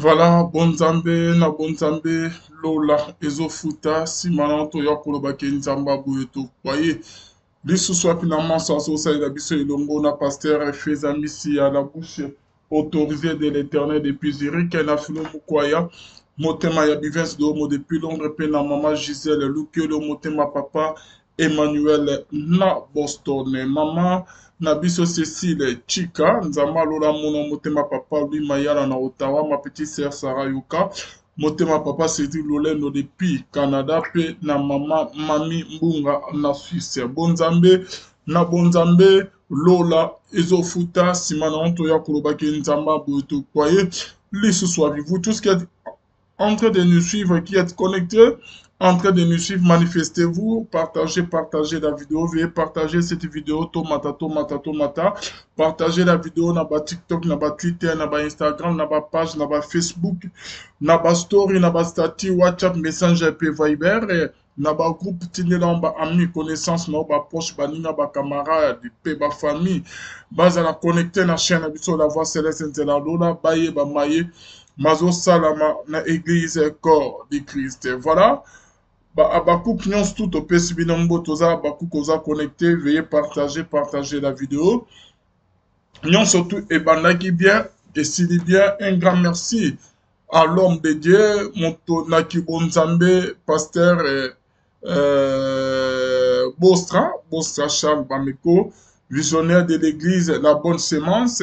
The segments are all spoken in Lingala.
Voilà, bon Nzambe, Lola, Ezofuta, Simana, Toya, Kolobake, Nzamba, Bouyeto, voyez. Lisusu finalement sans ça il a biso ilongo na pasteur Feza Missi à la bouche autorisée de l'éternel depuis Zurich na filo mukwaya motema ya bivens do mo depuis Londres pe na maman Gisèle Lukelo motema papa Emmanuel na Boston maman na biso Cécile Chika nzama lola mono motema papa lui Mayala na Ottawa ma petite sœur Sarah Yuka motema papa Cédric Lolendo depuis Canada pe na mama mami Mbunga na Suisse bonzambe na bonzambe Lola Ezofuta simana onto ya kolobaki nzamba boto kwaye lisusu vous tous qui êtes en train de nous suivre, qui êtes connectés, en train de nous suivre, manifestez-vous, partagez la vidéo, veuillez partager cette vidéo, tomata, partagez la vidéo, na ba TikTok, na ba Twitter, na ba Instagram, na ba page, na ba Facebook, na ba story, na ba statut, WhatsApp, Messenger, pe Viber, na ba groupe, tine na ba amis, connaissances, na ba poche, ba nina, ba camarade, pe ba famille, base à la connecter na chaîne, abisso la voix céleste, la lola, baye, ba maye, Mazo Salama na église corps de Christ. Voilà. Abakouk nyons tout au PC binombo toza abakouk oza connecté. Veuillez partager la vidéo. Nyons surtout et bandaki bien et s'il bien un grand merci à l'homme de Dieu, Montonaki Bonzambe, pasteur Bostra Charles Bameko, visionnaire de l'église La Bonne Sémence.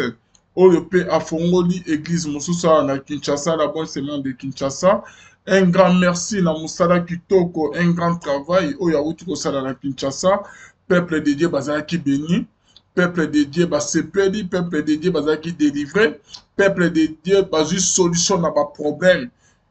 Oyo pe afongoli église Mosusa na Kinshasa, la bonne semaine de Kinshasa. Un grand merci na Musala Kitoko, un grand travail. Oyo awuti kosala na Kinshasa. Peuple de Dieu bazaki béni. Peuple de Dieu basepeli. Peuple de Dieu bazaki délivré. Peuple de Dieu bazu solution na ba problème.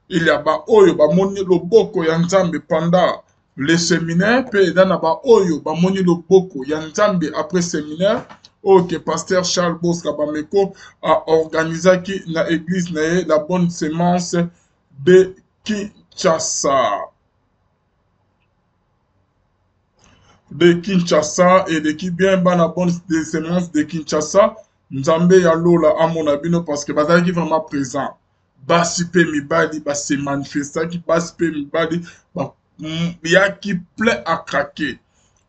Il y a ba oyo ba moni loboko ya Nzambe pendant le séminaire. Pe na ba oyo ba moni loboko ya Nzambe après séminaire. Ok, pasteur Charles Bostra Bameko a organisé na église la bonne sémence de Kinshasa. De Kinshasa et de qui bien la bonne sémence de Kinshasa. Nzambe ya lola à mon abino parce que bazaki vraiment présent. Basi pe mibali ba se manifesta qui basi pe mibali ba ya qui plein à craquer.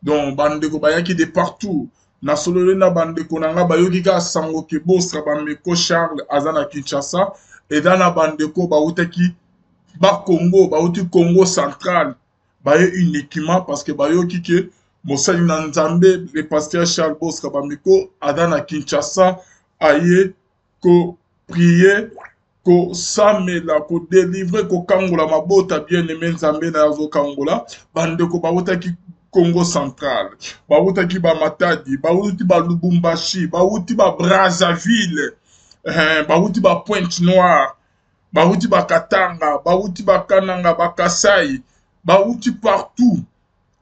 Donc bande ko ba ya qui de partout. Na solo na bande konanga bayoki ka sango ke Bostra Bameko Charles azana Kinshasa et dans la bande ko bautaki ba Congo bauti Congo central baye uniquement parce que bayoki ke mosali na Nzambe le pasteur Charles Bostra Bameko azana Kinshasa aye ko prier ko samela ko délivrer ko kangola mabota bien aimé Nzambe na yazo kangola bande ko bautaki Congo central, bauti ba Matadi, bauti ba Lubumbashi, bauti ba Brazzaville, bauti ba Pointe-Noire, bauti ba Katanga, bauti ba Kananga, ba Kasai, bauti partout.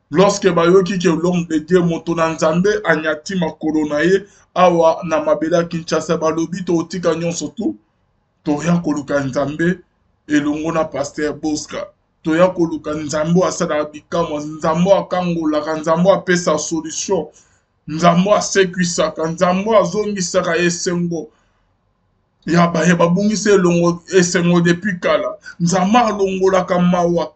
Lorsque bayoki ke l'homme de Dieu motona Nzambe anyati makolo na ye awa na mabela Kinshasa balobi to otika nyonso tu toya koluka Nzambe elongo na pasteur Bostra. Toya koluka Nzambo asala bikamo, Nzambo akangolaka, Nzambo apesa solution, Nzambo asekwisaka, Nzambo azongisaka esengo. Ya baye babungisa elongo esengo depuis kala. Nzambo alongolaka mawa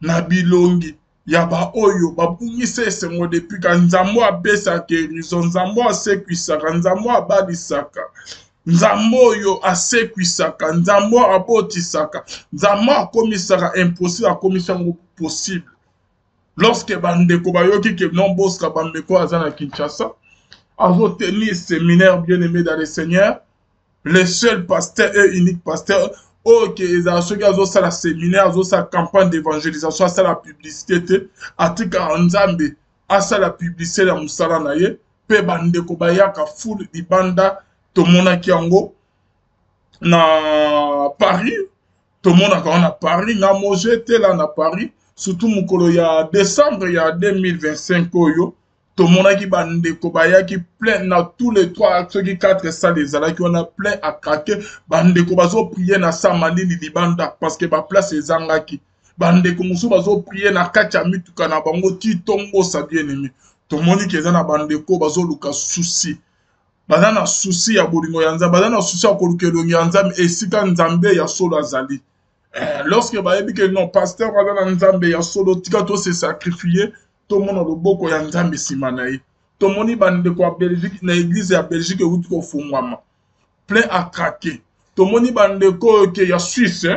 na bilongi. Ya ba oyo babungisa esengo depuis kala. Nzambo apesa guérison, Nzambo asekwisaka, Nzambo abalisaka. Nzambo yo asekwisaka, Nzambo abotisaka, Nzambo akomisaka impossible, akomisaka possible. Lorsque bandeko bayoki ke non Bostra Bameko azana Kinshasa, azo tenir séminaire bien aimé dans le Seigneur, le seul pasteur et unique pasteur, ok, ceux qui ont ça la séminaire, ont sa campagne d'évangélisation, ça la publicité, atika Nzambe, ça la publicité la musala naye, pe bandeko bayaka full di banda. Tout le monde a Kiango na Paris, tout le monde a Paris, na Mojete là na Paris, surtout Mukolo il y a décembre il y a 2025 oyo, tout le monde a qui bande kobaya qui plein na tous les trois ceux qui quatre salles les ala qui on a plein à craquer bande kobazo prier na samani ni libanda parce que ba place les angaki bande komusu bazo prier na kacha mituka na bango ti tongo sa bien aimé tout le monde qui est na bande ko bazo luka souci. baza na souci ya bolingo ya nzambe, baza na souci ya koluka elongi ya nzambe esika nzambe ya solo azali. Lorsque bayebi ke non pasteur aza na nzambe ya solo tika to se sacrifier tomona loboko ya nzambe nsima na ye. Tomoni bandeko ya Belgique na église ya Belgique euti kofungwama plein à craquer. Tomoni bandeko ke ya Suisse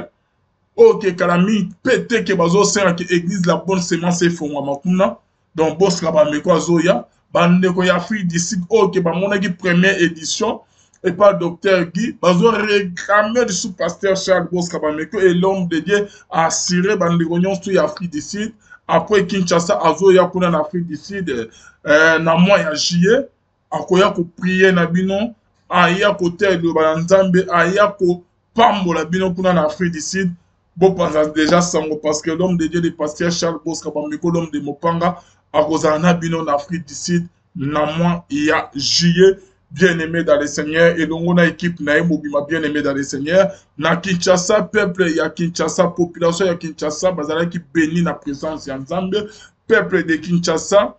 oke kala mi pete ke bazosenga ke église la bonne semence efungwama kuna. Donc boska bameko azoya bandeko ya Afrique du Sud oke bamonaki première édition et pas docteur Guy bazo réclamer du sous-pasteur Charles Boska bameko et l'homme de Dieu a assuré bandeko nyonso ya Afrique du Sud. Après Kinshasa azoya kuna na Afrique du Sud na mois ya juillet akoya ko prier na bino aya ko telo ba nzambe aya ko pambola bino kuna na Afrique du Sud. Bon pensa déjà sango parce que l'homme de Dieu le pasteur Charles Boska bameko l'homme de Mopanga akozana bino na Afrique du Sud na mois ya juillet. Bien-aimé dans le Seigneur, et l'on a équipe na mobima bien-aimé dans le Seigneur. Na Kinshasa, peuple ya Kinshasa, population ya Kinshasa, bazala qui bénit la présence ya Nzambe, peuple de Kinshasa,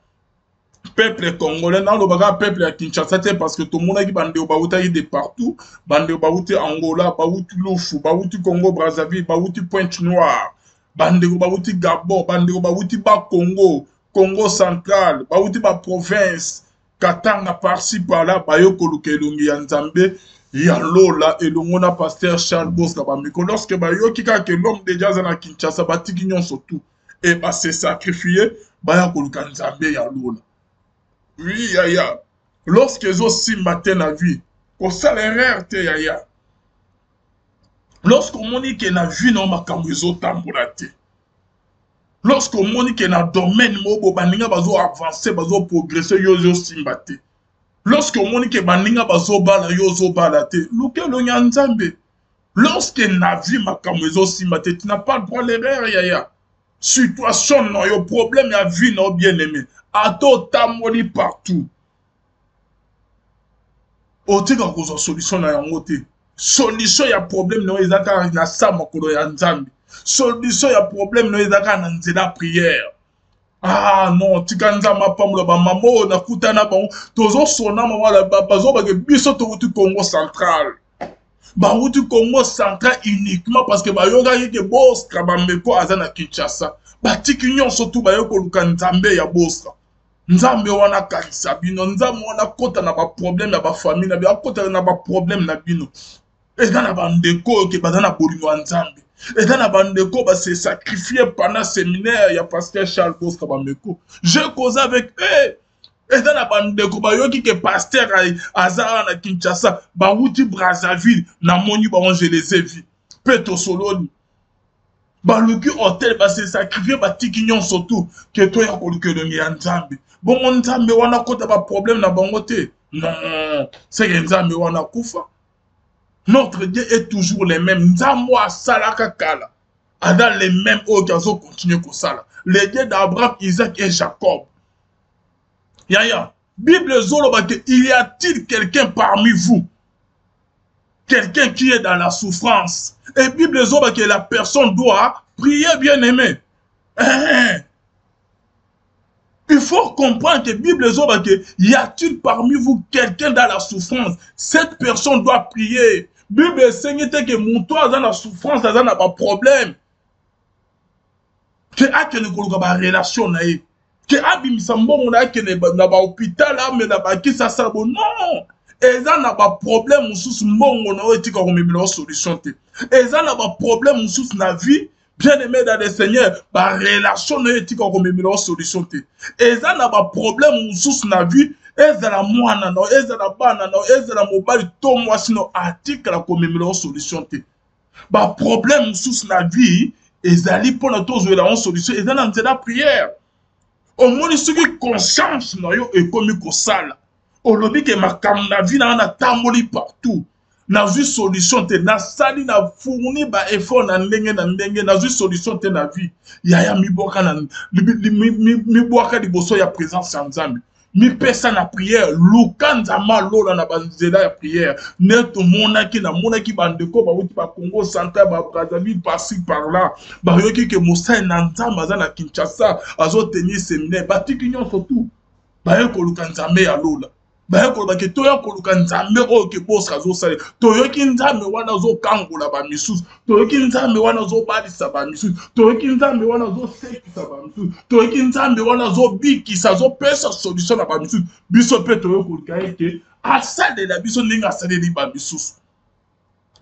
peuple congolais, non, le baga peuple ya Kinshasa, parce que tout le monde a qui bande au baouta de partout, bande au baouta Angola, baouti Loufou, baouti Congo, Brazzaville, baouti Pointe-Noire, bande au baouti Gabon, bande au baouti Bas Congo, Congo central, baouti Bas province. Katanga par-ci par-là, bayo koluka elongi ya nzambe ya lola elongo na pasteur Charles Boska bamiko. Lorsque bayo kika ke l'homme de Dieu na Kinshasa batiki nyonso tout et ba se sacrifier baya koluka nzambe ya lola. Oui yaya. Lorsque zo simba te na vie, ko salaire te yaya. Lorsque on moni ke na vie na makambo ezo tambola te. Lorsqu'on moni que dans le domaine mobo baninga bazo avancer bazo progresser yozo simbate. Lorsqu'on moni que baninga bazo bala yozo balate. Luke lo nyanzambe. Lorsque na vie makamezo simbate, tu n'as pas le droit l'erreur yaya. Situation non yo problème ya vie non bien aimé. Ato tamoli partout. Otika kozo solution na yango te. Solution ya problème non ezaka na sa makolo ya nzambe. Solution ya problème no ezaka na nzela prière. Ah non, tikanza mapamula ba mamo na kutana ba tozo sona mama la bazo ba ke biso to wuti Congo central. Ba wuti Congo central uniquement parce que ba yoga yeke Boska bambeko azana Kinshasa. Ba tiki nyonso tu ba yoko luka nzambe ya Boska. Nzambe wana kalisa bino, nzambe wana kota na ba problème na ba famille na ba kota na ba problème na bino. Ezana ba ndeko ke bazana bolingo nzambe. Et dans la bande de Koba s'est sacrifié pendant le séminaire, il y a pasteur Charles Boska bameko. Je cause avec eux. Et dans la bande de Koba, yoki que pasteur Azara na Kinshasa, Baouti Brazzaville, na moni ba je les ai vus. Peto Soloni. Baluki hôtel ba s'est sacrifié ba tikinyon surtout que toi ya koluke le nzambe. Bon mon nzambe wana kota ba problème na bangote. Non, c'est que nzambe wana kufa. Notre Dieu est toujours les mêmes. Nzamwa salaka kala. Adam les mêmes autres qui ont continué comme ça. Les dieux d'Abraham, Isaac et Jacob. Yaya. Bible zolo il y a-t-il quelqu'un parmi vous? Quelqu'un qui est dans la souffrance. Et Bible zolo que la personne doit prier bien aimé. Il faut comprendre que Bible zolo que y a-t-il parmi vous quelqu'un dans la souffrance? Cette personne doit prier. Bible Seigneur que mon toit dans la souffrance, dans un problème. Que a que ne koluka ba relation na ye. Que abi misambo on a que na ba hôpital là mais na ba ki ça sabo non. Eza na ba problème mususu mbongo na etika ko mibilo solution te. Eza na ba problème mususu na vie. Bien aimé dans le Seigneur, ba relation na etika ko mibilo solution te. Eza na ba problème mususu na vie. Ezala mwana no, ezala bana no, ezala mobali to mwasi no atika ko mibilo solution te. Ba problème sous na vie ezali pona tozo la solution ezala nzela prière. Au moins ce qui conscience no yo e komi ko sala. Olobi ke makam na vie na tamboli partout. Na vie solution te na sali na fourni ba effort na ndenge na vie solution te na vie. Yaya mi boka na mi boka di boso ya présence ya Nzambe. Mi pesa na prière, lukanza malola na banzela ya prière. Neto monaki na monaki bandeko ba wuti ba Congo central ba Brazzaville par-ci par-là. Ba yoki ke Moussa na Nzamba za na Kinshasa azo tenir séminaire. Ba tiki nyon surtout. Ba yoko lukanza me ya lola. bayekoloba ke toya koluka nzambe oyo ke boska azosala toyoki nzambe wana azokangola bamisusu toyoki nzambe wana azobalisa bamisusu toyoki nzambe wana azosekisa bamisusu toyoki nzambe wana azobikisa azopesa solution na bamisusu biso mpe toyokoluka eke asalela biso ndenge asaleli bamisusu.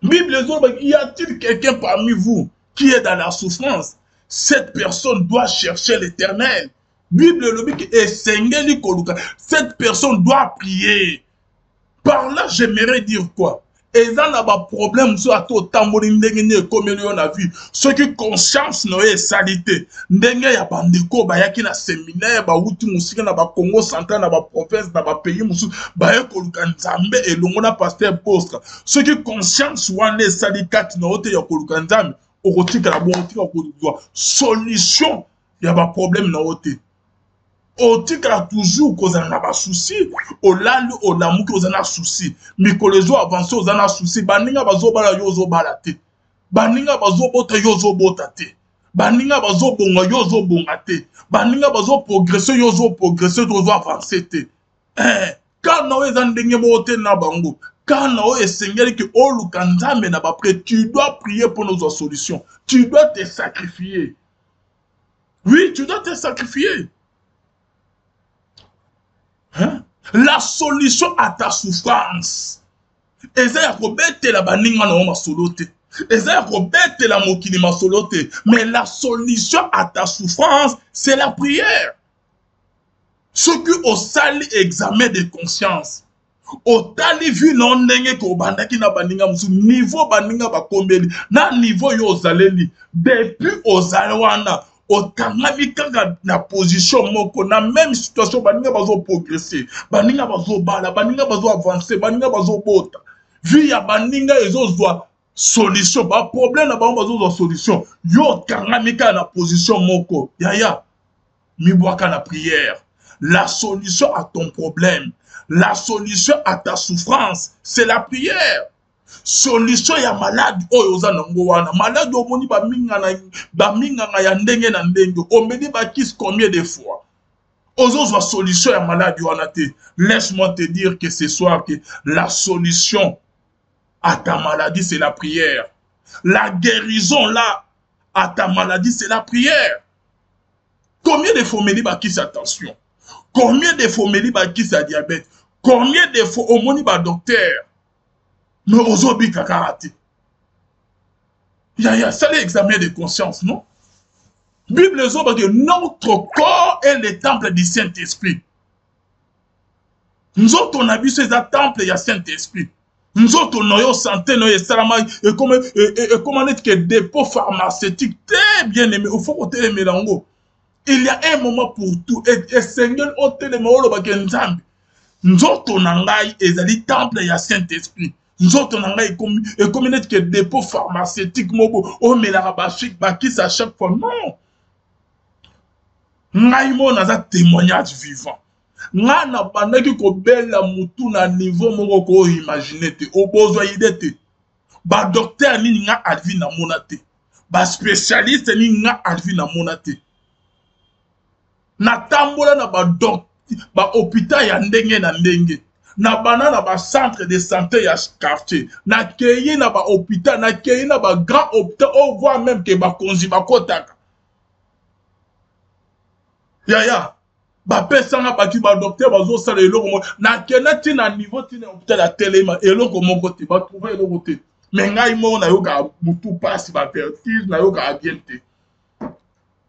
Bible ezoloba y a-t-il quelqu'un parmi vous qui est dans la souffrance? Cette personne doit chercher l'Éternel. Bible le dit que cette personne doit prier. Par là, j'aimerais dire quoi? Et dans le problème, sur la tamboli ndenge comme on a vu, ceux qui conscience noé salité, ndenge ya bandeko ba yaki na séminaire ba wuti musika na ba Congo central na ba province na ba pays musu ba yekoluka nzambe elongo na pasteur Postra. Ceux qui conscience wane salikati na ote ya koluka nzambe okotika la bontika ko solution ya ba problème na ote. Otika toujours kozana na ba souci olali olamuki ozana souci mikolezo avancer ozana souci baninga bazobala yo ozobala te baninga bazobota yo ozobota te baninga bazobonga yo ozobonga te baninga bazoprogresser yo ozoprogresser to ozo avancer te kana oza ndenge mote na bango kana o esengeli ke oluka nzambe na ba prêtre tu dois prier pour nos solutions tu dois te sacrifier oui tu dois te sacrifier. Hein? La solution à ta souffrance. Eza kobete la baninga na ma solote. Eza kobete la mokili ma solote. Mais la solution à ta souffrance, c'est la prière. Ce qui au sali examen de conscience. Au tali vu non ndenge ko bandaki na baninga musu niveau baninga bakombeli na niveau yo zaleli depuis ozalwana otangami kaka na position moko na même situation baninga bazo progresser baninga bazo bala baninga bazo avancer baninga bazo bota vu ya baninga ezozwa solution ba problème na bango bazo solution yo tangami kaka na position moko yaya mibwaka na prière. La solution à ton problème, la solution à ta souffrance, c'est la prière. Solution ya malade oyo oza nango wana malade omoni ba minga na ya ndenge na ndenge omeli ba kisi combien de fois ozozwa solution ya malade wana te. Laisse-moi te dire que ce soir que la solution à ta maladie c'est la prière. La guérison là à ta maladie c'est la prière. Combien de fois omeli ba kisi attention? Combien de fois omeli ba kisi ya diabète? Combien de fois omoni ba docteur? Mais aujourd'hui, kakarate. Ça l'examen de conscience, non? Bible dit que notre corps est le temple du Saint-Esprit. Nous autres, on a vu ces temples, il y a Saint-Esprit. Nous autres, on a santé, on a salama, et comment est-ce que dépôt pharmaceutique, très bien aimé, il faut qu'on te le mélange. Il y a un moment pour tout, et Seigneur, on te le mélange, nous autres, on a les temples, il y a Saint-Esprit. Nous autres, on a et comme que dépôt pharmaceutique, on met la rabachik, qui à chaque fois. Non. Nous avons un témoignage vivant. Nous avons un bel moutou na niveau moko imaginer te. Au besoin d'idée. Ba docteur ni nga advi na monate. Ba spécialiste ni nga advi na monate. Na tambola na ba docteur, ba hôpital ya ndenge na ndenge. Na banana ba centre de santé ya quartier na keyi na ba hôpital na keyi na ba grand hôpital on voit même que ba konzi ba kotaka ya ba pesa na ba ki ba docteur bazo sala eloko na kenati na niveau tina hôpital ya telema eloko moko te ba trouver eloko te mais ngai mo na yoka mutu passe ba vertige na yoka bien te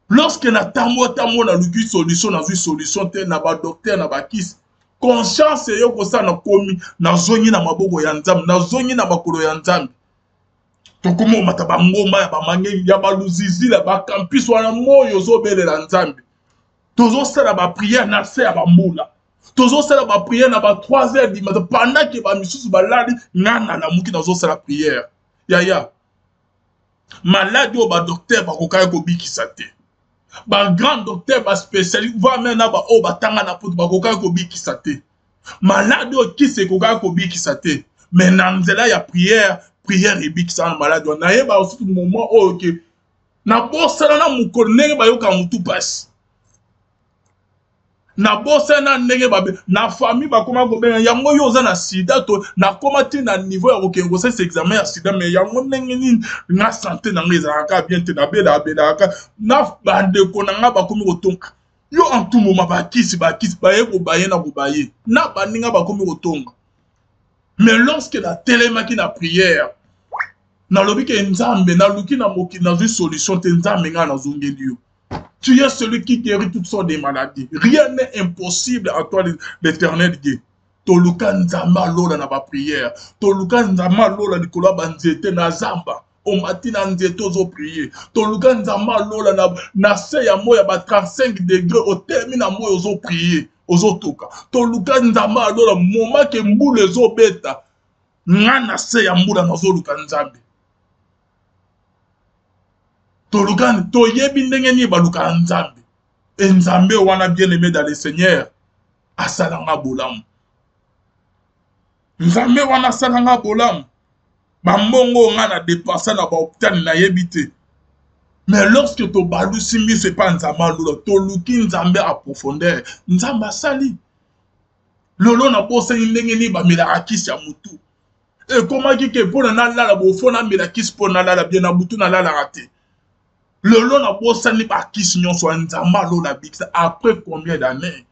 lorsque na tambo na luki solution na vu solution te na ba docteur na ba kisi conscience yo kosa na komi na zongi na maboko ya nzambe na zongi na makolo ya nzambe tokomo mata ba ngomba ya ba mange ya ba luzizi la ba campus wana moyo zo belela nzambe tozo sala ba prière na se ya ba mbula tozo sala ba prière na ba 3h du matin pendant que ba misusu ba lali ngana na muki na zo sala prière ya malade o ba docteur ba kokaya ko bikisa te ba grand docteur ba spécialiste va maintenant ba o batanga na poto ba koka ko bikisa te malade o kise koka ko bikisa te mais na nzela ya prière e bikisa na malade na yeba aussi moment o ke na bosala na mukolo ndenge ba yoka mutu pasi na bosa na ndenge babe na famille bakoma kobenga yango yo oza na sida to na koma te na niveau ya kokengo se examen ya sida mais yango ndenge nini na santé na nga ezalaka bien te na bedaka na bandeko na nga bakomi kotonga yo en tout moment bakisi baye kobaye na kobaye na baninga bakomi kotonga mais lorsque na telemaki na prière nalobi ke nzambe naluki na mokili nazwi solution te nzambe nga nazongeli yo. Tu es celui qui guérit toutes sortes de maladies. Rien n'est impossible à toi, l'Éternel Dieu. Toluka nzamba lola na ba prière. Toluka nzamba lola nikola banzete na zamba. O matina nzete ozo prier. Toluka nzamba lola na se ya moya ba 35 degrés au terme na moya ozo prier. Ozo toka. Toluka nzamba lola moma ke mbule zo beta. Ngana se ya mbula na zo luka nzambe. Tolukani, toyebi ndenge ni baluka nzambe. Nzambe wana bien aimé dans le Seigneur. Asalanga bolamu. Nzambe wana asalanga bolamu. Bambongo nga na dépassa na baopitani na yebite. Mais lorsque to balu simbi c'est pas nzamba lolo. Toluki nzambe a profondeur. Nzamba sali. Lolo na pose ndenge ni ba mirakisi ya mutu. Et comment ki pour na lala bo fona mirakisi pour na lala bien na mutu na lala raté. Le long a beau s'en pas qui sinon soit un zamba la bix après combien d'années?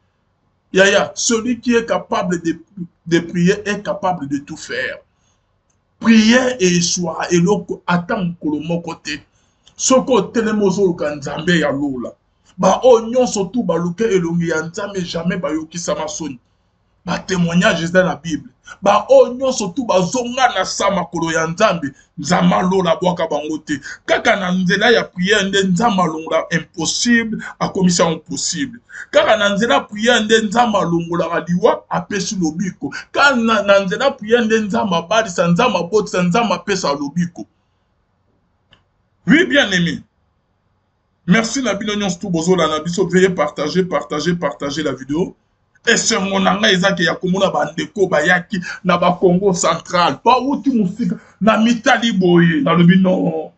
Yaya, celui qui est capable de prier est capable de tout faire. Prière et soir et l'autre attend que le mot côté. Ce côté le mozo kanzambe ya lola. Ba onyon surtout ba luke elongi ya nzambe jamais ba yoki sama soni. Ba témoignage dans la Bible. Ba onyon surtout ba zonga na sama kolo ya nzambe nzama lola bwaka bangote kaka na nzela ya prière nde nzama longola impossible a commission possible kaka na nzela prière nde nzama longola liwa apesi lobiko kaka na nzela prière nde nzama balisa nzama botisa nzama pesa lobiko. Oui bien aimé, merci na bino nyonso tout bozola na biso, veuillez partager la vidéo. Et sur mon anga ezaki ya komona bandeko bayaki na ba Congo central pa uti musika na mitali boye na lobi non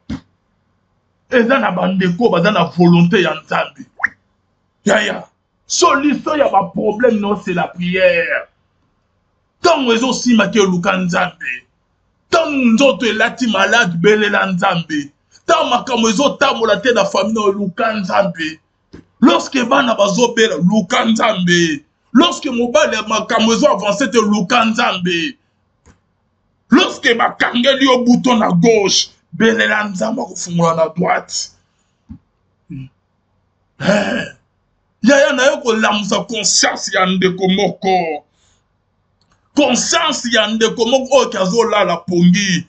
eza na bandeko baza na volonté ya nzambe yaya solution ya ba problème non c'est la prière tant ezo sima ke luka nzambe tant nzoto elati malade belela nzambe tant makambo ezo tamola te na famille na luka nzambe lorsque bana bazobela luka nzambe. Lorsque mobile makamozo avancé te luka nzambe. Lorsque bakangeli au bouton à gauche, belela nzamba kufungula na droite. Yaya na yoko lamusa conscience ya ndeko moko. Conscience ya ndeko moko o kazo la pongi.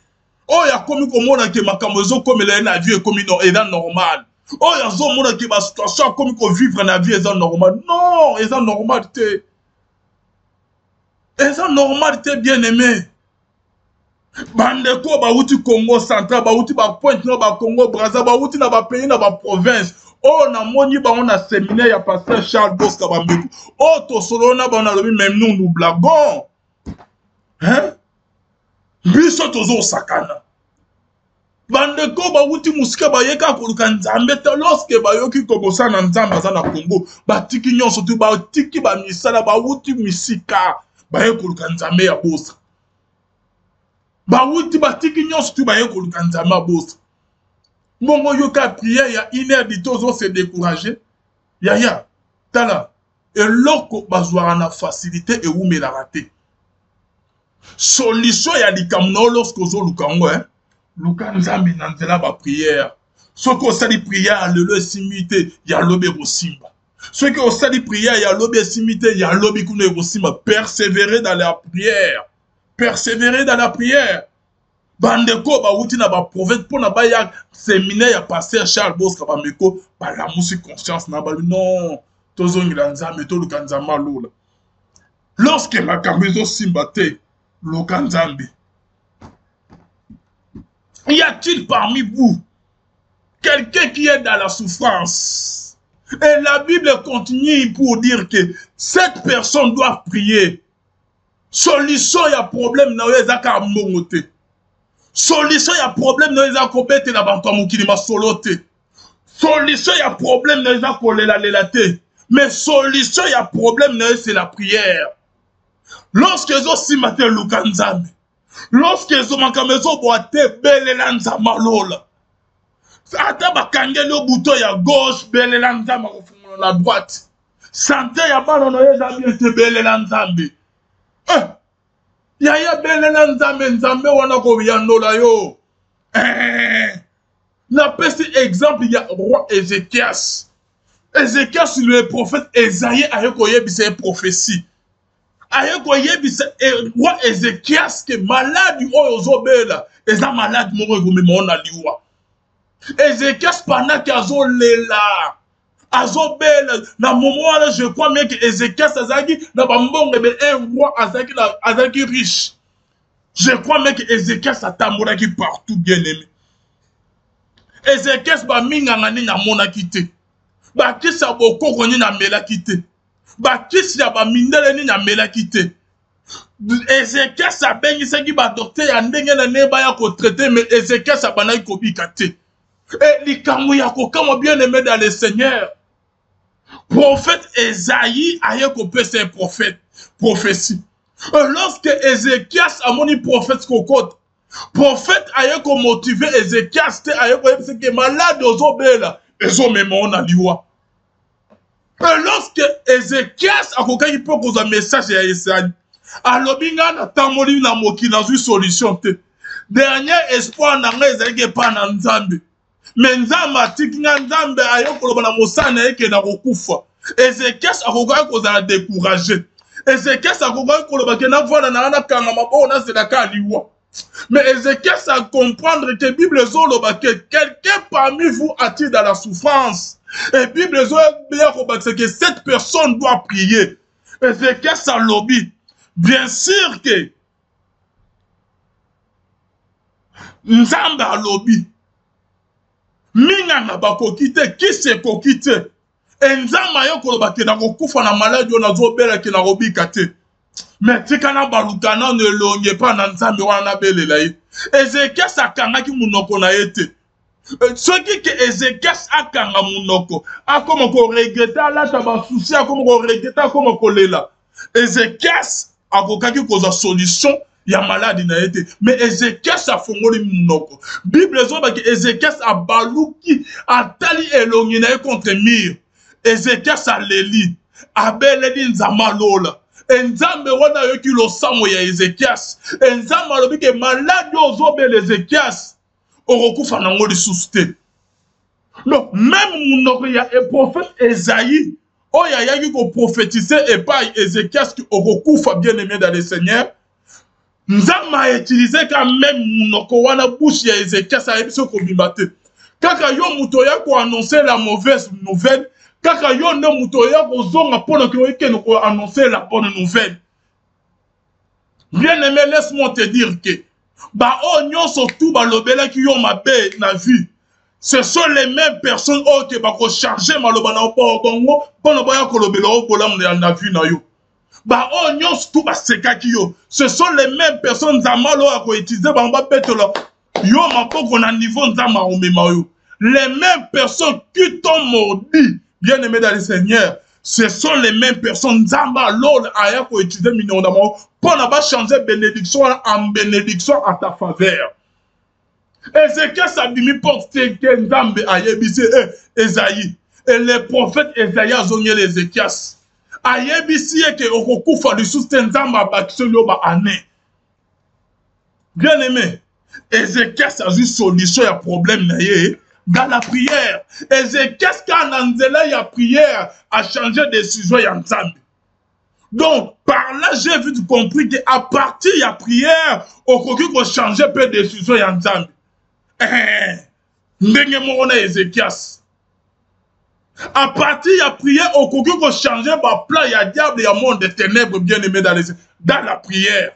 O ya komi komona ke makamozo komela na vie komi no eda normal. Oh, y'a zo mona ki ba situation comme qu'on vivre na vie est normal. Non, est normalité. Est normalité bien aimé. Bandeko ba uti Congo central, ba uti ba Pointe no ba Congo Brazza, ba uti na ba pays na ba province. Oh na moni ba on a séminaire ya pasteur Charles Bosca Bambeku. Oh to solo na ba na lobi même nous blaguons. Hein? Biso tozo sakana. Bandeko ba wuti musika ba yeka koluka nzambe te lorsque ba yoki kobosa na nzamba za na Congo ba tiki nyonso tu ba tiki ba misala ba wuti misika ba yeka koluka nzambe ya bosa ba wuti ba tiki nyonso tu ba yeka koluka nzambe ya bosa mongo yoka prière ya iner ditozo se décourager yaya tala eloko bazwara na facilité e umela raté solution ya likamno lorsque zo lukango luka nzambi na nzela ba prière soko osali prière lelo esimite ya lobe bosimba soki osali prière ya lobe esimite ya lobe kuna bosimba persévérer dans la prière bandeko ba wuti na ba prophète pona ba ya séminaire ya pasteur Charles Bosca Bameko ba la musi conscience na ba non tozongila nzambe to luka nzamba lola lorsque makambo ezo simba te luka nzambe. Y a-t-il parmi vous quelqu'un qui est dans la souffrance? Et la Bible continue pour dire que cette personne doit prier. Solution y a problème na weza ka mongote. Solution y a problème na weza ko bete na bantu mukili masolote. Solution y a problème na weza ko lela te. Mais solution, il y a problème, c'est la prière. Lorsque ils ont si matin Lukanzame, lorsque ils ont manqué boité, Belelanza Malola. Ata bakangeli au bouton ya gauche, Belelanza Malola la droite. Santé ya balono ezami te Belelanzambe. Ya Belelanzambe nzambe wana ko yandola yo. Na pesi exemple, il y a roi Ézéchias. Ézéchias, le prophète Esaïe, a yebisa prophétie. A yebisa roi Ézéchias, qui est malade, ozobela. Eza malade, moro na liwa. Ézéchias, pendant qu'il azolela, azobela, na moment là, je crois bien que Ézéchias, azaki, na bambonge, un roi, azaki riche. Je crois même que Ézéchias a tambouraki partout, bien aimé. Ézéchias ba mingangani na mona kite. Ba kisa bokoko ni na mela kite. Ba kisa ba mindele ni na mela kite. Ézéchias a bengisa ki ba docteur ya ndenge na neba ya ko traiter, mais Ézéchias a banaki ko bikate. Et likambo ya ko kama bien aimé dans le Seigneur. Prophète Esaïe a ko pese un prophète, prophétie. Lorsque Ézéchias a moni prophète kokot, prophète a ko motivé Ézéchias te a ko yebise ke malade ozobela ezo memo na liwa. Lorsque Ézéchias a kokaki po koza message ya Esaïe, alobinga na tamoli na moki na zui solution te. Dernier espoir na nga ezalaki pa na Nzambe. Mais Nzambe atiki nga Nzambe ayo koloba na mosana eke na kokufa. Ézéchias a kokaki kozala découragé. Ézéchias a kokaki koloba ke na vwana na ana kanga mabo na zelaka liwa. Mais Ézéchias a comprendre que Bible zoloba que quelqu'un parmi vous a-t-il dans la souffrance. Et Bible zoloba que cette personne doit prier. Ézéchias a lobby. Bien sûr que Nzambe a lobby. Minga na bakokite, qui se kokite. Et Nzambe yo koloba ke na kokufa na maladi na zobela ke na robika te. Mais tikana balukana ne longe pa na Nzambe wana belela ye. Ézéchias akangaki munoko na yete. Soki ke Ézéchias akanga munoko, akoma ko regreta la taba souci, akoma ko regreta, akoma ko lela. Ézéchias akokaki koza solution ya maladi na yete. Mais Ézéchias a fongoli munoko. Bible zoba ke Ézéchias a baluki atali elongi na ye contre mur. Ézéchias a leli, abeleli Nzamba lola. Nzambe wana yoki lo samo ya Ézéchias. Nzambe alobi ke maladi ozobela Ézéchias orokufa nango lisusu te. Non, même munoko ya prophète Esaïe, oyo ayaki ko prophétiser epai Ézéchias ki orokufa bien aimé dans le Seigneur. Nzambe a utilisé quand même munoko wana bouche ya Ézéchias a yebiso ko bimate. Kaka yo muto ya ko annoncer la mauvaise nouvelle. Kaka yo ne muto ya ko zonga pona ko ekeno ko annoncer la bonne nouvelle. Bien aimé, laisse-moi te dire que ba o nyonso tout ba lobela ki yo mabe na vie. Ce sont les mêmes personnes qui vont charger maloba na bongo pona ba ya ko lobela o bolam na vie na yo. Ba o nyonso tout ba seka ki yo. Ce sont les mêmes personnes zamalo a ko utiliser ba mba petolo. Yo mapoko na niveau nzama o mema yo. Les mêmes personnes qui t'ont mordi. Bien aimé dans le Seigneur, ce sont les mêmes personnes. Zamba l'autre a pour utiliser million d'amour pour ne pas changer bénédiction en bénédiction à ta faveur. Ézéchias a bimi pour que Nzambe a yebisi Esaïe. Et le prophète Esaïe a zonye l'Ézéchias. A yebisi que okufa du soutien Nzambe a bâti le ba année. Bien aimé, Ézéchias a eu solution à problème na ye. Dans la prière, Ézéchias quand Nanzela y a prière a changé de décision y Nzambe. Donc par là j'ai vu compris que à partir de la prière, au coquille qu'on changer peu de décision y Nzambe. Ndenge mona Ézéchias. À partir de la prière, au coquille qu'on changer ba plan y a diable y a monde de ténèbres bien aimé dans la prière.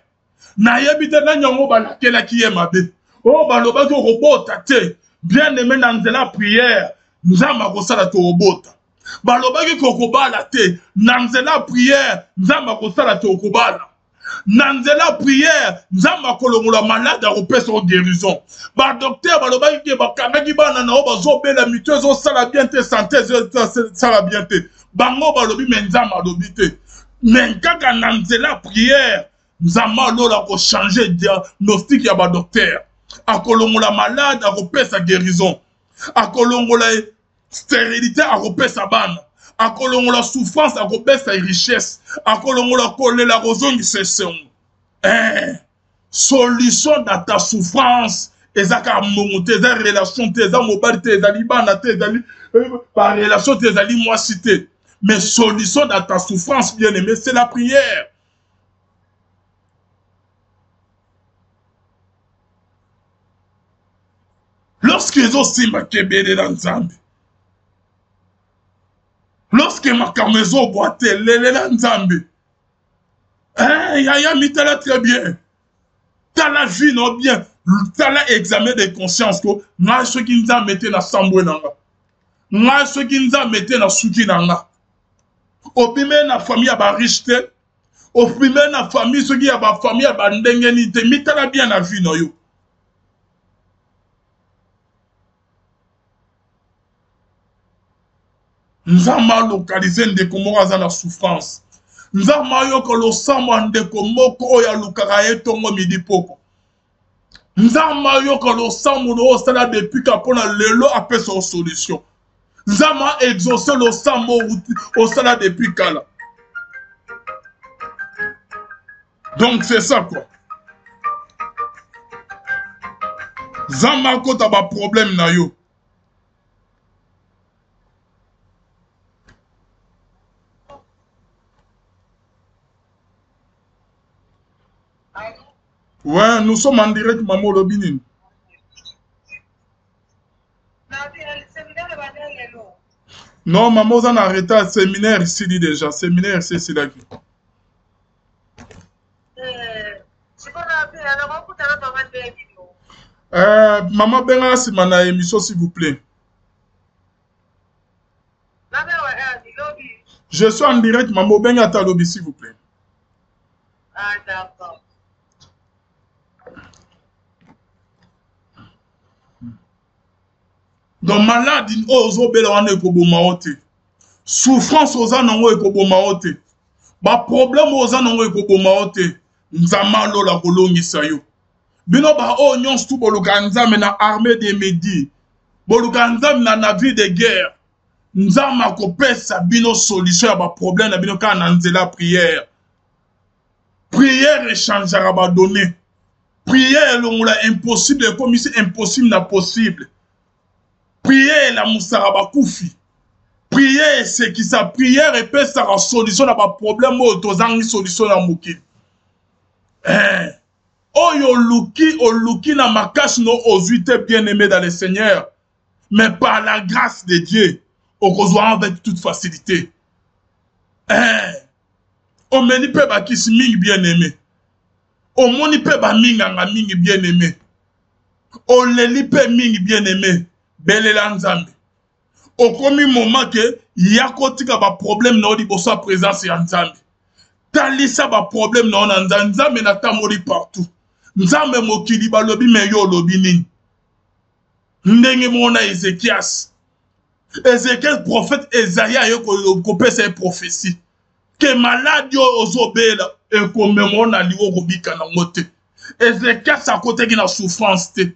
Na yebite na nyongo ba la kela ki mabe. Oh ba loba ko robot tate. Bien aimé dans la prière, nous avons kosala to obota. Balobaki kokobala te, dans la prière, nous avons kosala to okobala. Dans la prière, nous avons kolongola malade à repère son guérison. Ba docteur balobaki ke bakangaki bana na oba zobela mituezo sala bien te santé sala bien te. bango balobi me nzambe alobi te mais kaka na nzela prière nzambe alola kochange diagnostic ya badocteur akolongola malade akopesa guérison akolongola stérilité akopesa bana akolongola souffrance akopesa richesse akolongola kolela kozongisa esengo solution dans ta souffrance ezaka mongo te eza relation te eza mobali te ezali bana te ezali par relation te ezali mwasi te mais solution dans ta souffrance bien aimé c'est la prière. Lorsque ezosimba kebele na nzambe lorsque makambo ezobwa te lele na nzambe yaya mitala très bien tala vie no bien tala examen de conscience ko nga soki nzambe te na sambwe nanga nga soki nzambe te na suki nanga obime na famille ya ba riche te obime na famille soki ya ba famille ya ba ndengeni te mitala bien na vie no yo nzambe alokalize ndeko moko aza na souffrance nzambe ayoka losambo ndeko moko oyo alukaka ye ntongo midi poko nzambe ayoka losambo oyo osala depuis ka mpona lelo apesa o solution nzambe aexauce losambo osala depuis kala donc c'est ça quoi nzambe akota baproblème na yo. Ouais, nous sommes en direct, Maman Lobinin. Non, Maman, on a arrêté un séminaire ici déjà. Séminaire ici, c'est là. Maman Benga, c'est ma émission, s'il vous plaît. Je suis en direct, Maman Benga, ta lobby, s'il vous plaît. Ah, d'accord. Donc maladie ozobela wana ekoboma ote souffrance oza nango ekoboma ote ba problème oza nango ekoboma ote nzambe alola kolongisa yo bino ba o nyonso tu boluka nzambe na armée des Médis boluka nzambe na navire de guerre nzambe akopesa bino solution ya ba problème na bino kaka na nzela prière échangeaka ba données prière elongola impossible ekomisi impossible na possible. Prière la moussara bakufi. Prière c'est qui sa prière et peut sa solution à ba problème ou tozangi solution à mouki. Oyo luki na makash no ozuite bien-aimé dans le Seigneur. Mais par la grâce de Dieu, on reçoit avec toute facilité. On meni pe ba kisi mingi bien-aimé. On moni pe ba minganga mingi bien-aimé. On leli pe mingi bien-aimé. Belela nzambe okomi moment ke yakotika ba problème na odi bosa présence ya nzambe talisa ba problème na nzambe na tamoli partout nzambe mokili balobi me yo lobi nini ndenge mona Ezekias prophète Esaïa yo kopesa prophétie ke malade yo ozobela ekomemona liwo kobika na ngote Ezekias akoteki na souffrance te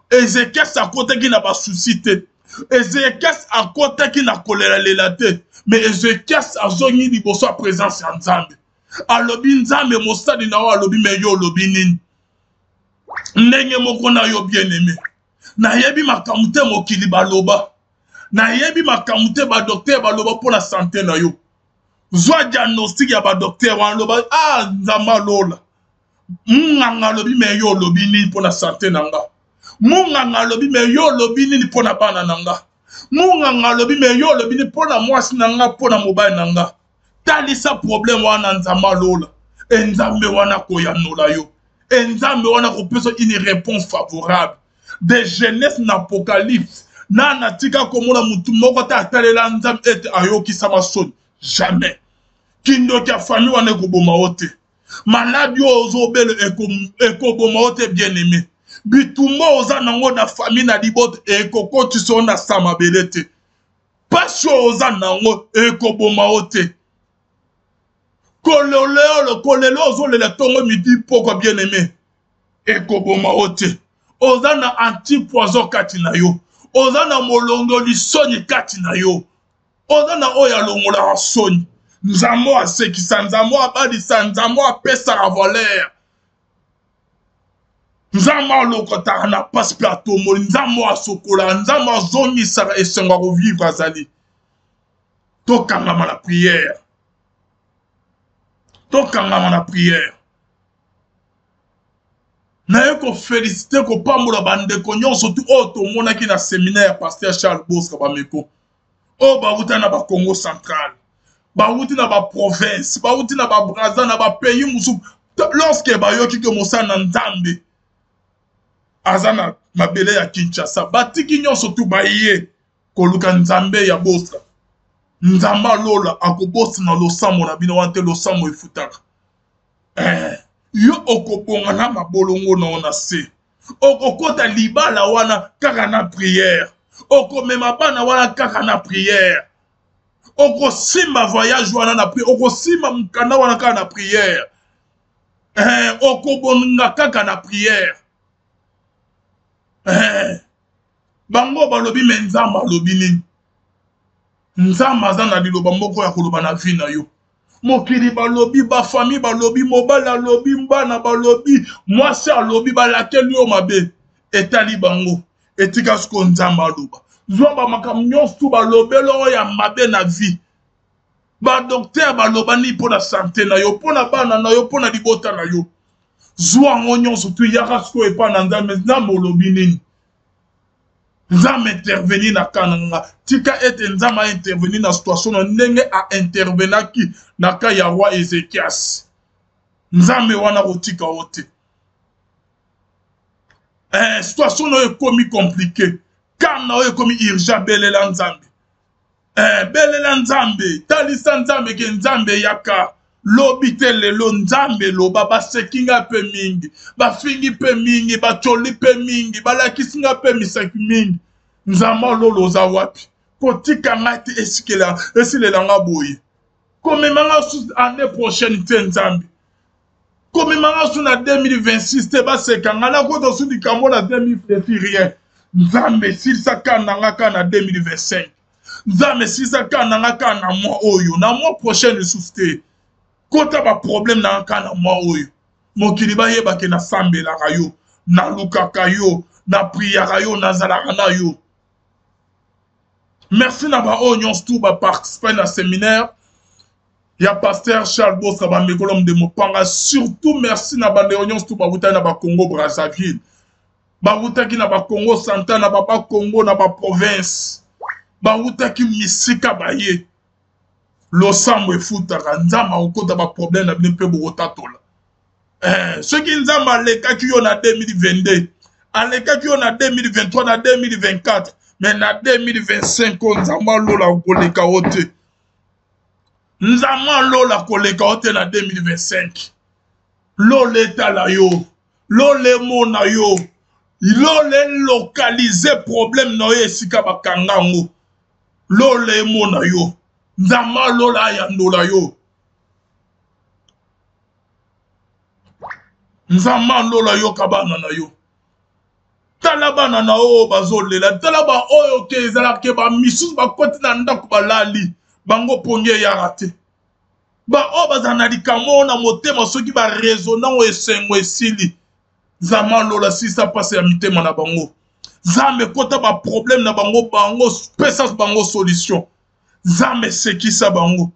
Ezekias akoteki na ba souci te Ezekias akoteki na kolera lela te mais Ezekias azongi liboso ya présence ya nzambe alobi nzambe mosali na yo alobi me yo olobi nini ndenge moko na yo bien aimé nayebi makambo te mokili baloba nayebi makambo te badocteur baloba mpona santé na yo zwa diagnostic ya badocteur wana loba nzambe alola munganga alobi me yo olobi nini mpona santé na nga munganga lobi me yo lobi nini pona bana nanga munganga lobi me yo lobi nini pona mwasi nanga pona mobali nanga talisa problème wana nzambe lola nzambe wana koyanola yo nzambe wana kopesa une réponse favorable de Genèse na Apocalypse na tika komona mutu moko ta atalela nzambe ete ayokisa masoni jamais kindoki ya famille wana ekoboma ote maladi ozobelo ekoboma ote bien aimé bitumba oza nango na famille na libote ekokotisa na sama belete pasi oza nango ekoboma ote kolelo ozolela tongo midi poko bien aimé ekoboma ote oza na antipoison kati na yo oza na molongoli soni kati na yo oza na oyo alongolaka soni nzambe asekisa nzambe abalisa nzambe apesaka valeur nzambe alokotaka na pasi mpe atomoli nzambe asokolaka nzambe azongisaka esengo ya kovivre azali tokangama na priere tokangama na priere naye kofélicité kopambola bandeko nyonso tu oyo tomonaki na séminaire ya paster Charles Boska bameko oyo bauta na bakongo central bauti na baprovince bauti na babraza na bapays mosusu lorsque bayoki ke mosala na nzambe aza na mabele ya Kinshasa batiki nyonso tu baye koluka nzambe ya Boska nzambe alola akobosa na losambo na bino wana te losambo efutaka yo okobonga na mabolongo na ona se okokota libala wana kaka na prière okomema bana wana kaka na prière okosimba voyage wana na prière okosimba mukanda wana kaka na prière okobonga kaka na prière bango balobi me nzambe alobi nini nzambe aza na liloba moko ya koloba na vi na yo mokili balobi bafamille balobi mobali alobi mbana balobi mwasi alobi balakeli yo mabe etali bango etika siko nzambe aloba zwa bamakambo nyonso balobeli oyo ya mabe na vi badokter balobani mpo na sante na yo mpo na bana na yo mpo na libota na yo zwa yango nyonso tu yaka siko epa na nzambe nzambe olobi nini nzambe intervenir na kananga tika ete nzambe a intervenir na situation na ndenge a intervenaki na ka ya roi Ezekias nzambe wana kotika ote situation na ekomi compliqué kana oyo ekomi urgent belela nzambe belela nzambe talisa nzambe ke nzambe yaka lobi te lelo nzambe loba basekinga pe mingi bafingi pe mingi bacholi pe mingi balakisinga pe misaki mingi nzambe lolo oza wapi kotika nga te esilelanga boye komemanga su année prochaine te nzambe komemanga su na 2026 te basekanga na koto su likambo na 2026 rien nzambe silisa kananga ka na 2025 nzambe silisa kananga ka na mois oyo na mois prochaine lisusu te kota ba problème na ka na mois oyo mokili bayebake na sambelaka yo na lukaka yo na priaka yo na zalaka na yo merci na ba oyo nyonso tu baparticipe na séminaire ya paster Charles Boska bamekolo de mopanga surtout merci na bandeko nyonso tu bawutaki na bakongo Brazzaville bawutaki na bakongo central na bakongo na baprovince bawutaki misika baye losambo efutaka nzambe akokota baproblème na bino mpe bokotatola soki nzambe alekaki yo na 2022 alekaki yo na 2023 na 2024 mais na 2025 o nzambe alola koleka o te nzambe alola koleka o te na 2025 lola etala yo lola emona yo lola elokalize problème na yo esika bakanga yango lola emona yo nzambe alola ayandola yo nzambe alola yoka bana na yo tala bana na oyo bazolela tala ba oyo ke ezalaka bamisusu bakoti na ndako balali bango pongi eyaka te baoyo bazala na likambo na motema soki baresona ngo esengo esili nzambe alola sisa pasi ya mitema na bango nzambe ekota baproblème na bango bango pesa bango solution nzambe esekisa bango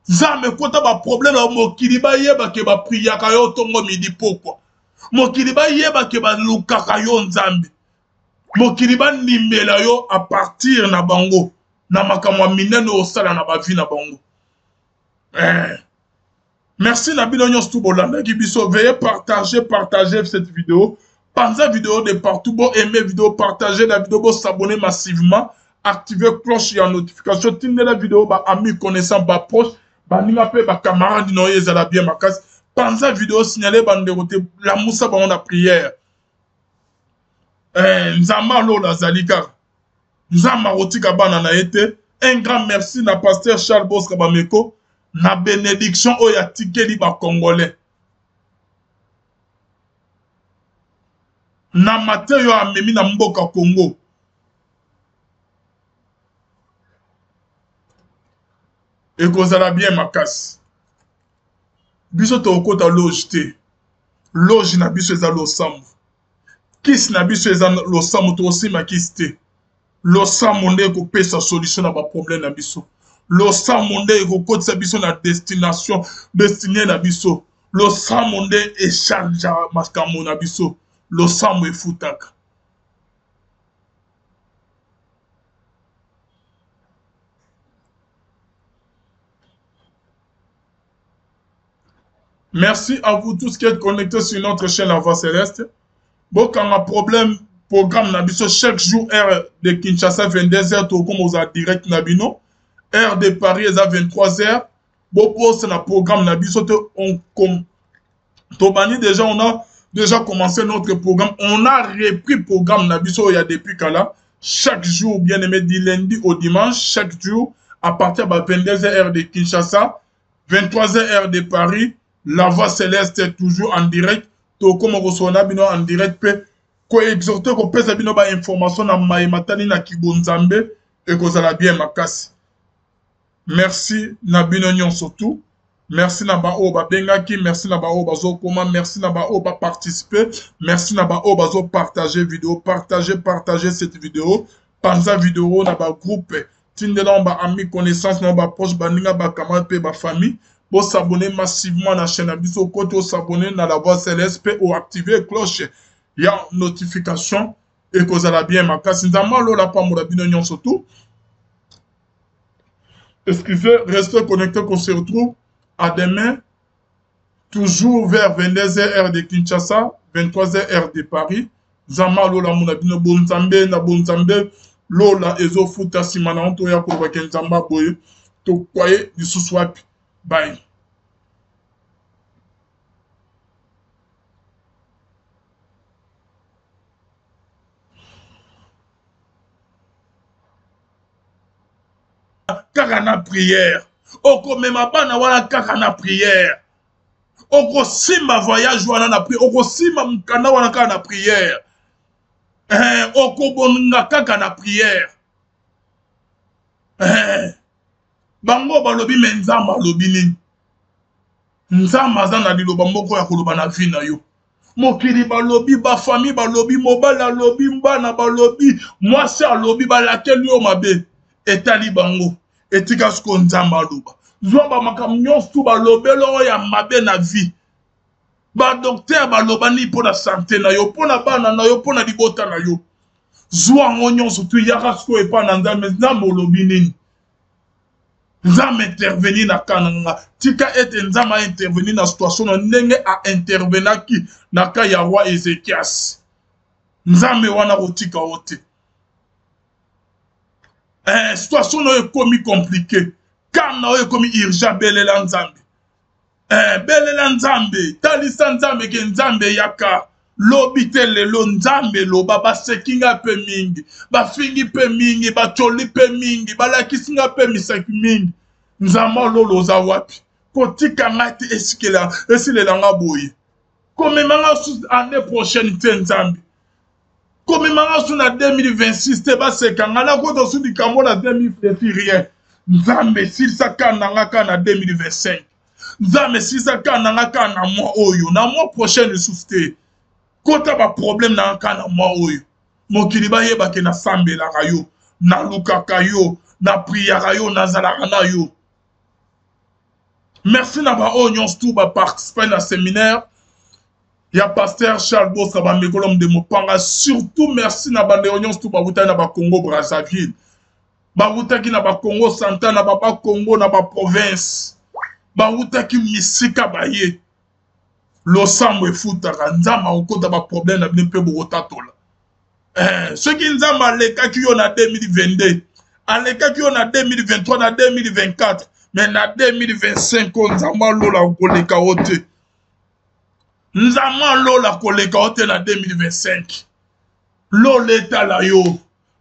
nzambe ekota baproblème na mokili bayebake bapriaka yo tongo midi pokwa mokili bayebake balukaka yo nzambe mokili bandimela yo a partir na bango na makambo ya minene osala na bavi na bango merci na bino nyonso tu bolandaki biso veuillez partager cette vidéo panza vidéo de partout bo aimer vidéo partager la vidéo bo s'abonner massivement activer cloche ya notification tindela vidéo ba amis connaissants ba proche ba ninga pe ba camarade no ezala bien makasi panza vidéo signaler bandeko te la musa ba on a prière nzamba lo la zalika nzamba rotika bana na ete Un grand merci na pasteur Charles Bosca Bameko. Na bénédiction oya tikeli ba Congolais. Na matin yo amemi na mboka Congo. Et kozala bien makasi. Biso to okota loge te. Loge na biso eza losambo. Kisi na biso eza losambo to osima kisi te. Losambo nde ekopesa solution na ba problème na biso. Losambo nde ekokotisa biso na destination destiné na biso. Losambo nde echange makambo na biso. Losambo efutaka. Merci à vous tous qui êtes connectés sur notre chaîne La Voix Céleste. Bon, quand on a problème, programme Nabiso, chaque jour, heure de Kinshasa, 22h, tout comme vous avez direct Nabino. Heure de Paris, est à 23h. Bon, c'est un programme Nabiso, déjà, on a déjà commencé notre programme. On a repris le programme Nabiso, il y a depuis là. Chaque jour, bien aimé, du lundi au dimanche, chaque jour, à partir de 22h, heure de Kinshasa, 23h, heure de Paris. La Voix Céleste est toujours en direct. To comme reçoit bino en direct pe ko exhorter ko pesa bino ba information na maimatani na kibonzambe et ko zala bien makasi. Merci na bino nyon surtout. Merci na ba o ba bengaki, merci na ba o bazo koma, merci na ba o ba participer, merci na ba o bazo partager vidéo, partager cette vidéo, panza vidéo na ba groupe, tinde na ba ami connaissance na ba proche baninga ba camarade pe ba famille. Pour s'abonner massivement à la chaîne Abisso, côté s'abonner à La Voix Céleste, ou activer cloche. Il y a notification et que vous allez bien ma casse. Nous avons la pas mon surtout. Excusez, restez connectés qu'on se retrouve à demain, toujours vers 22h heure de Kinshasa, 23h heure de Paris. Zama lola munabino bonzambe na bonzambe lola ezo futa simana onto ya ko bakenzamba boye to kwaye du sous-swap. Bye. Kaka na prière. Oko mema bana wana kaka na prière. Oko simba voyage wana na prière. Oko simba mkanda wana kaka na prière. Oko bonunga kaka na prière. Bango balobi menzamba lobi nini. Nzamba aza na liloba moko ya koloba na vie na yo. Mokili balobi, ba famille balobi, mobala lobi, mbana balobi, mwasi alobi balakeli yo mabe. Etali bango, etika sko nzamba aloba. Zwa ba makambo nyonso tu balobelo ya mabe na vie. Ba docteur baloba ni po na santé na yo, po na bana na yo, po na libota na yo. Zwa ngo nyonso tu yaka sko epa na nzambe, nzambe olobi nini. Nzambe intervenir na kananga. Tika ete nzambe intervenir na situation na ndenge a intervenaki na ka ya roi Ezekias. Nzambe wana kotika ote. Situation na ekomi compliqué. Kam na ekomi urgent belela nzambe. Belela nzambe. Talisa nzambe ke nzambe yaka. Lobi te lelo nzambe loba basekinga pe mingi, bafingi pe mingi, bacholi pe mingi, balakisinga pe misaki mingi. Nzamba lolo za wapi. Kotika ngati esilela nga boye. Komemanga sous année prochaine te nzambe. Komemanga sous na 2026 te baseka ngala koto sous di kambo na 2026 rien. Nzambe silisa kananga ka na 2025. Nzambe silisa kananga ka na mois oyo, na mois prochaine sous te. Kota ba problème na kana mwa oyo. Mokili ba yeba ke na sambela kayo, na lukaka yo, na priya yo, na zalaka na yo. Merci na ba oyo tout ba participer na séminaire. Ya pasteur Charles Bosca ba mekolom de Mopanga. Surtout merci na ba oyo tout ba buta na ba Congo Brazzaville. Ba buta ki na ba Congo Santa na ba Congo na ba province. Ba buta ki misika ba ye. Losambo efutaka nzamba okota ba problème na bine pe bokotatola. Ce qui nzamba aleka ki yo na 2022, aleka ki yo na 2023 na 2024, mais na 2025 nzamba lola koleka ote. Nzamba lola koleka ote na 2025. Lo leta la yo,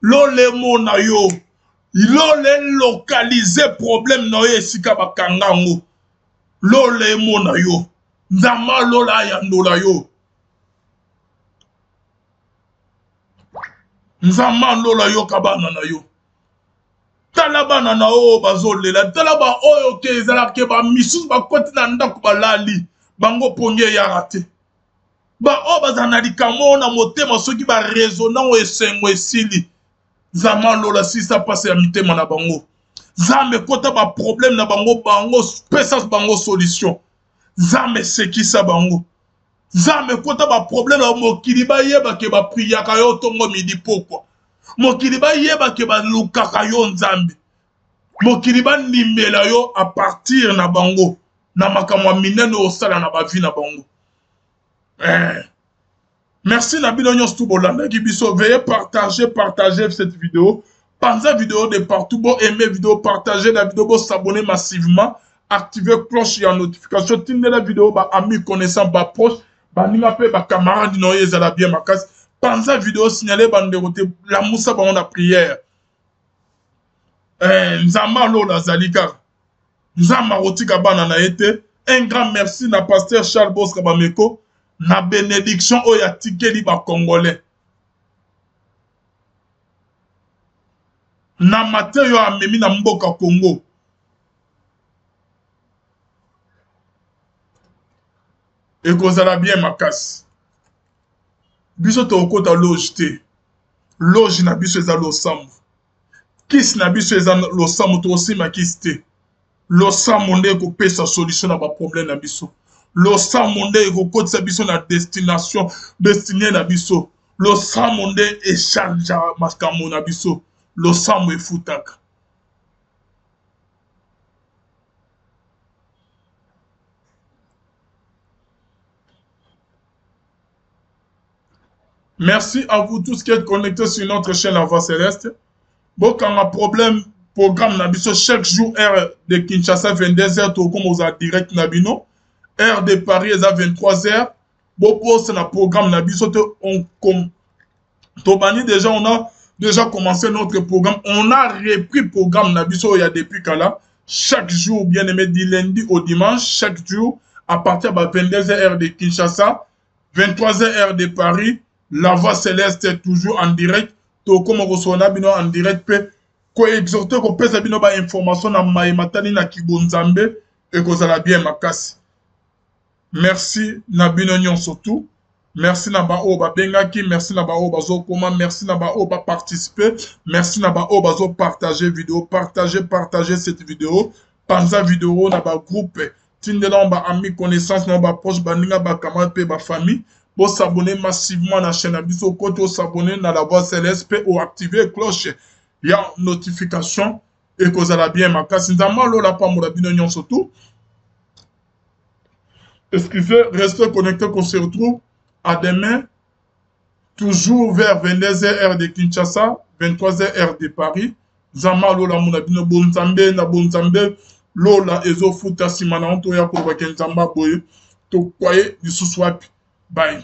lo le mona yo, lole localiser problème na yo esika bakanga yango lole emona yo nzamba lola ayandola yo nzamba lola yo kabana na yo tala bana na oyo bazolela tala ba oyo ke ezalaki bamisusu bakoti na ndako balali bango pongi eyaka te oyo bazala na likambo na motema soki baresona oyo esengo esili nzambe lola sisa pasi ya mitema na bango nzambe ekota baproblème na bango bango pesa bango solution nzambe esekisa bango nzambe ekota baproblème na mokili bayebake bapriyaka yo ntongo midi pokwa mokili bayebake balukaka yo nzambe mokili bandimela yo a partir na bango na makambo ya minene osala na bavi na bango. Merci Nabino Nyos tout bolanda qui biso veuillez partager cette vidéo. Pensez vidéo de partout, bon aimer vidéo, partager la vidéo, bon s'abonner massivement, activer cloche et notification. Tindez la vidéo, bah amis connaissants, bah proche, bah n'importe bah camarades noyés à la bien ma casse. Pensez vidéo signaler bah de la moussa bah on a prière. Nzama lo la zalika. Nzama rotika banana été. Un grand merci na pasteur Charles Bos Kabameko. Na bénédiction oya tikeli ba congolais. Na matin yo amemi na mboka Congo. Et kozala bien makasi. Biso to okota loge te. Loge na biso eza losambo. Kis na biso eza losambo to osima kis te. Losambo nde ko pesa solution na ba problème na biso. Losambo nde ko kotisa biso na destination destinée na biso. Losambo nde échange makambo na biso. Losambo efutaka. Merci à vous tous qui êtes connectés sur notre chaîne La Voix Céleste. Bon, quand on a problème, programme Nabiso, chaque jour, heure de Kinshasa, 22h, tout comme on a direct Nabino. Heure de Paris, est à 23h. Bon, pour ce programme Nabiso, on a déjà commencé notre programme. On a repris le programme Nabiso, il y a depuis là. Chaque jour, bien aimé, du lundi au dimanche, chaque jour, à partir de 22h, heure de Kinshasa, 23h, heure de Paris. La Voix Céleste est toujours en direct. To comme on reçoit en direct pe ko exhorter ko pesa bino ba information na maimatani na kibonzambe et ko zala bien makasi. Merci na bino nyon surtout. Merci na ba o ba bengaki, merci na ba o bazo koma, merci na ba o ba participer, merci na ba o bazo partager vidéo, partager cette vidéo. Panza vidéo na ba groupe tindela ba ami connaissance na ba proche ba ninga ba camarade pe ba famille. Pour s'abonner massivement à la chaîne Abiso, pour s'abonner à La Voix Céleste ou activer cloche. Il y a notification et que vous allez bien ma casse. Nous avons la pas mon surtout. Excusez, restez connectés qu'on se retrouve à demain, toujours vers 22h heure de Kinshasa, 23h heure de Paris. Zama lola munabino bonzambe na bonzambe lola ezo futa simana onto ya ko bakenzamba boye to kwaye du sous-swap. Bye.